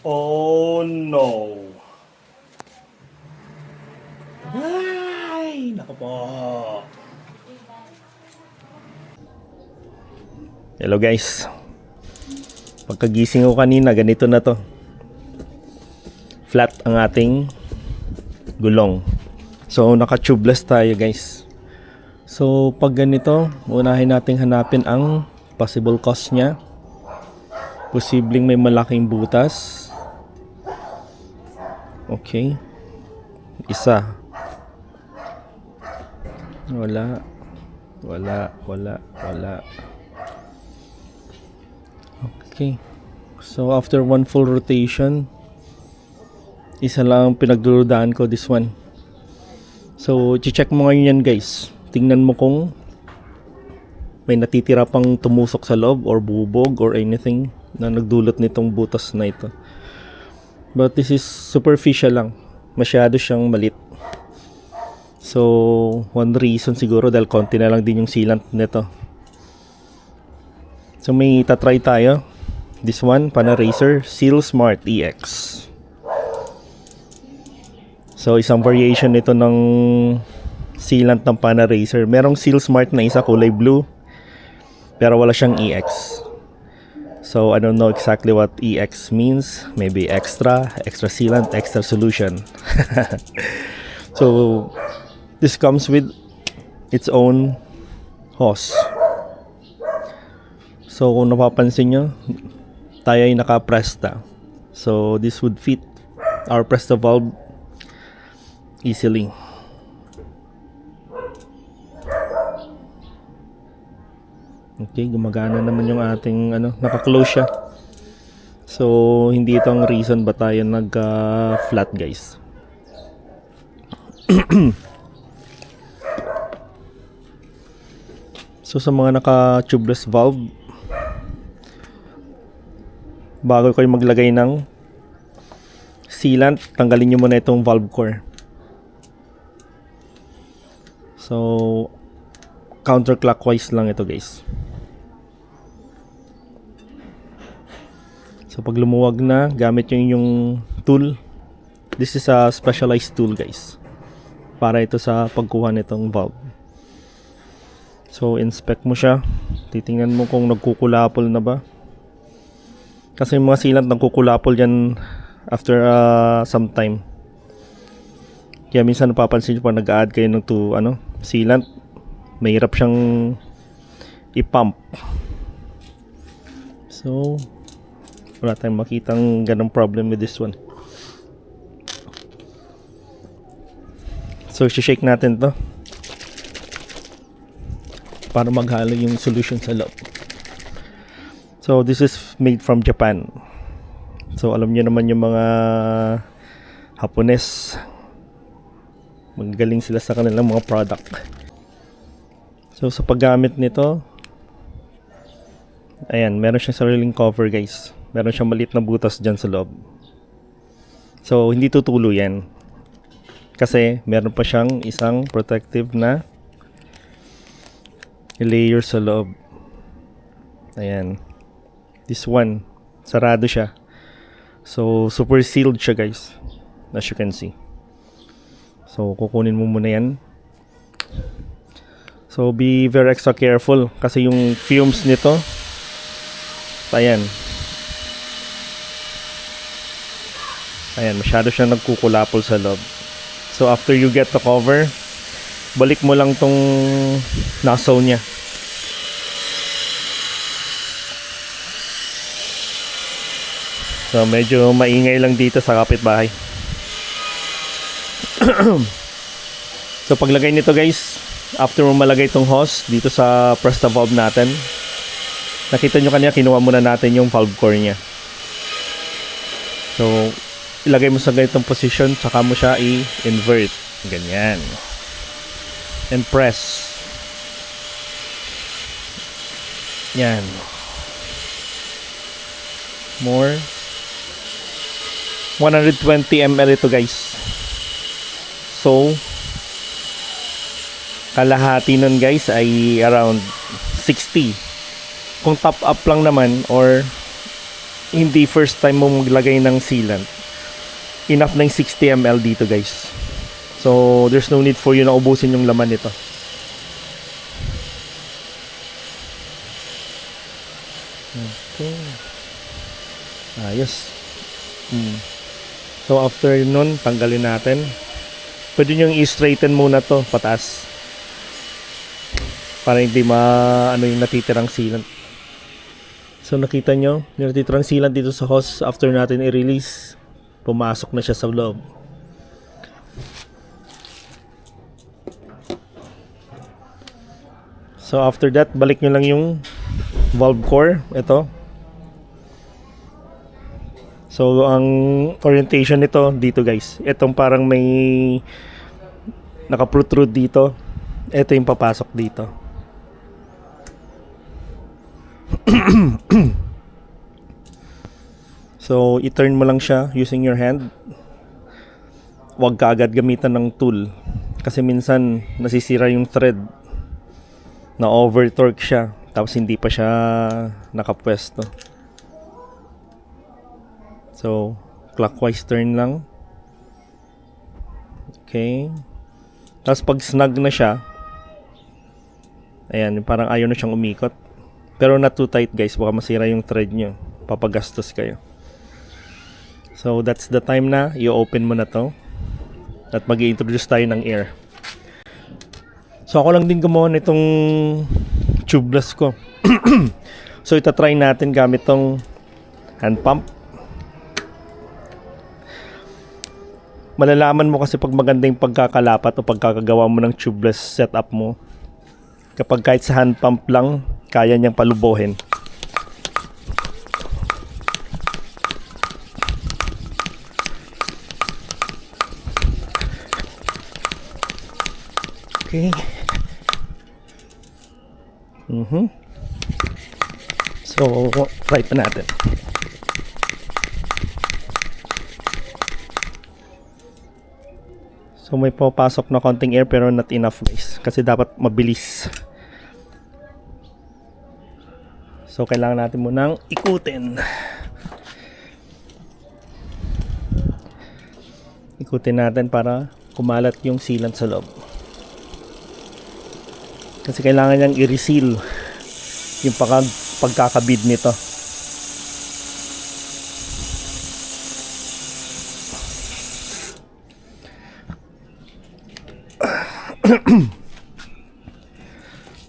Oh no. Ay, naku po. Hello guys. Pagkagising ko kanina, ganito na to. Flat ang ating gulong. So, naka-tubeless tayo guys. So, pag ganito, unahin nating hanapin ang possible cause niya. Posibleng may malaking butas. Okay. Isa. Wala. Okay. So, after one full rotation, isa lang pinagdududahan ko, this one. So, i-check mo ngayon yan guys. Tingnan mo kung may natitira pang tumusok sa loob or bubog or anything na nagdulot nitong butas na ito. But this is superficial lang. Masyado siyang malit. So, one reason siguro dahil konti na lang din yung sealant nito. So, may tatry tayo. This one, Panaracer Seal Smart EX. So, isang variation nito ng sealant ng Panaracer. Merong Seal Smart na isa kulay blue, pero wala siyang EX. So, I don't know exactly what EX means. Maybe extra sealant, extra solution. So, this comes with its own hose. So, kung napapansin nyo, tayo ay naka-Presta. So, this would fit our Presta valve easily. Okay, gumagana naman yung ating naka-close siya. So, hindi ito ang reason ba tayo nag-flat guys. So, sa mga naka-tubeless valve, bago kayo maglagay ng sealant, tanggalin nyo muna itong valve core. So, counterclockwise lang ito guys. So, pag lumuwag na, gamit nyo yung tool. This is a specialized tool guys, para ito sa pagkuha nitong valve. So, inspect mo siya. Titingnan mo kung nagkukulapol na ba. Kasi yung mga sealant nagkukulapol yan after some time. Kaya minsan napapansin nyo pa nag-add kayo ng sealant, mahirap siyang i-pump. So, wala tayong makitang ganong problem with this one. So, shake natin to para maghalo yung solution sa loob. So, this is made from Japan. So, alam niyo naman yung mga Hapones. Magaling sila sa kanilang mga product. So, sa paggamit nito, ayan, meron siyang sariling cover guys. Meron siyang maliit na butas dyan sa loob. So, hindi tutulo yan. Kasi, meron pa siyang isang protective na layer sa loob. Ayan. This one, sarado siya. So, super sealed siya guys, as you can see. So, kukunin mo muna yan. So, be very extra careful kasi yung fumes nito, ayan, masyado siyang nagkukulapol sa loob. So, after you get the cover, balik mo lang tong nozzle niya. So, medyo maingay lang dito sa kapitbahay. So, paglagay nito guys, after mo malagay itong hose dito sa Presta valve natin, nakita nyo kanina, kinuha muna natin yung valve core nya. So, ilagay mo sa ganitong position, saka mo siya i-invert. Ganyan. And press. Yan. More. 120 ml ito guys. So, kalahati nun guys ay around 60. Kung top up lang naman or hindi first time mo maglagay ng sealant, enough na yung 60 ml dito guys. So there's no need for you na ubusin yung laman nito. Okay. Ayos. So after nun, tanggalin natin. Pwede nyo i-straighten muna to pataas para hindi ano yung natitirang sealant. So nakita nyo, yung natitirang sealant dito sa hose, after natin i-release, pumasok na siya sa loob. So after that, balik nyo lang yung valve core. Ito. So ang orientation nito dito guys, itong parang may naka-protrude dito. Ito yung papasok dito. So i-turn mo lang siya using your hand. Huwag ka agad gamitan ng tool kasi minsan nasisira yung thread, na over torque siya tapos hindi pa siya nakapwesto. So clockwise turn lang. Okay. Tapos pag snug na siya, ayan, parang ayaw na siyang umikot. Pero not too tight guys, baka masira yung thread nyo, papagastos kayo. So that's the time na i-open mo na to at mag-i-introduce tayo ng air. So ako lang din gumawa nitong tubeless ko. So itatry natin gamit tong hand pump. Malalaman mo kasi pag maganda yung pagkakalapat o pagkakagawa mo ng tubeless setup mo, kapag kahit sa hand pump lang kaya niyang palubohin. Okay. So try pa natin. So may papasok na konting air pero not enough guys, kasi dapat mabilis. So kailangan natin munang ikutin. Ikutin natin para kumalat yung sealant sa loob. Kasi kailangan niyang i-reseal yung pagkakabid nito.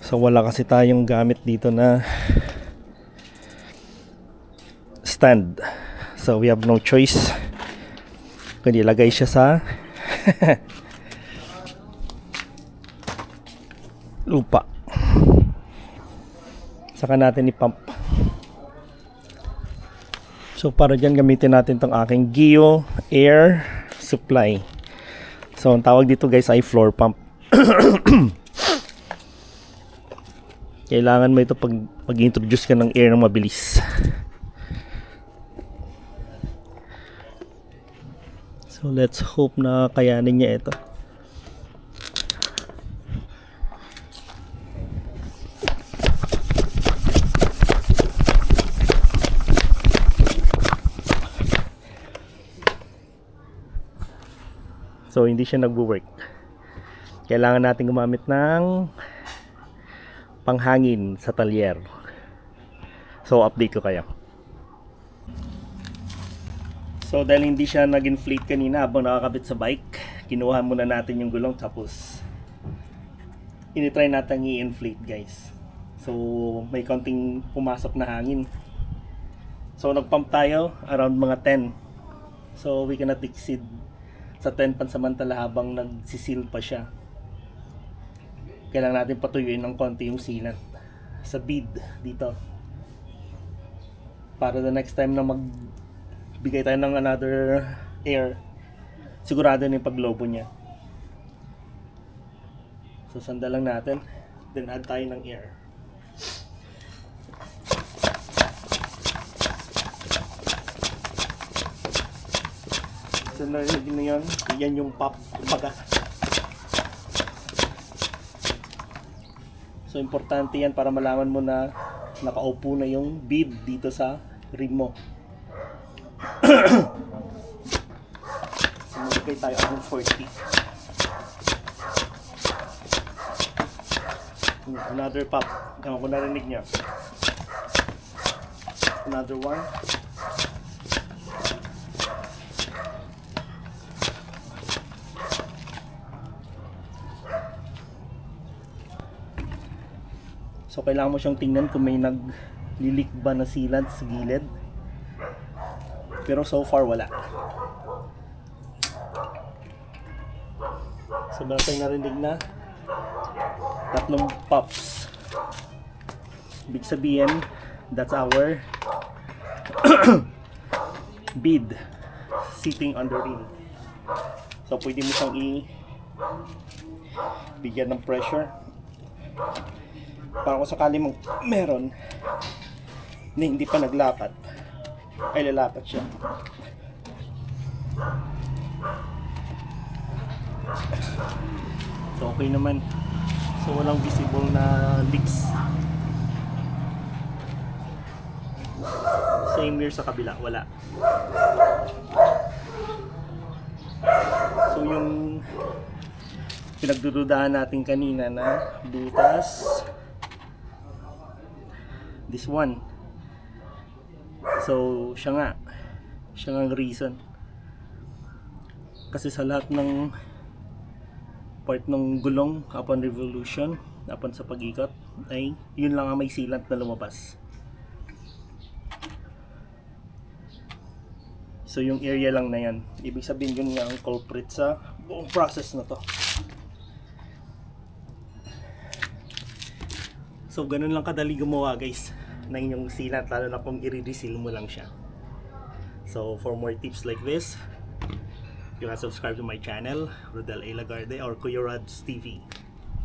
So wala kasi tayong gamit dito na stand. So we have no choice kundi ilagay siya sa lupa. Saka natin i-pump. So para dyan gamitin natin tong aking Geo air supply. So ang tawag dito guys ay floor pump. Kailangan mo ito pag mag-introduce ka ng air ng mabilis. So let's hope na kayanin niya ito. So hindi siya nagwo-work. Kailangan natin gumamit ng panghangin sa talyer. So update ko kayo. So dahil hindi siya nag-inflate kanina habang nakakabit sa bike, kinuha muna natin yung gulong tapos initry natin i-inflate guys. So may konting pumasok na hangin. So nagpump tayo around mga 10. So we cannot exceed sa 10 pansamantala habang nagsisil pa siya. Kailangan natin patuyuin ng konti yung sealant sa bead dito para the next time na magbigay tayo ng another air, sigurado na yung paglobo niya. So sanda lang natin, then add tayo ng air. So narinig na yun, yan yung pop baga. So importante yan para malaman mo na nakaupo na yung bead dito sa rim mo. So, magbigay tayo ng 40. Another pop. Kung narinig niya. Another one. So kailangan mo siyang tingnan kung may naglilik ba na sealant sa gilid. Pero so far wala. So meron tayong narinig na 3 pops. Ibig sabihin, that's our bead sitting on the ring. So pwede mo siyang bigyan ng pressure para kung sakali mong meron na hindi pa naglapat, ay lalapat siya. So okay naman. So walang visible na leaks. Same here sa kabila, wala. So yung pinagdududahan natin kanina na butas, this one. So siya nga ang reason. Kasi sa lahat ng part ng gulong upon revolution, upon sa pag-ikot, ay yun lang ang may sealant na lumabas. So yung area lang na yan, ibig sabihin yun nga ang culprit sa buong process na to. So ganun lang kadali gumawa guys na inyong sealant, lalo na kung i-reseal mo lang siya. So for more tips like this, you can subscribe to my channel, Rodel A. Lagarde, or Kuya Rods TV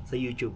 sa YouTube.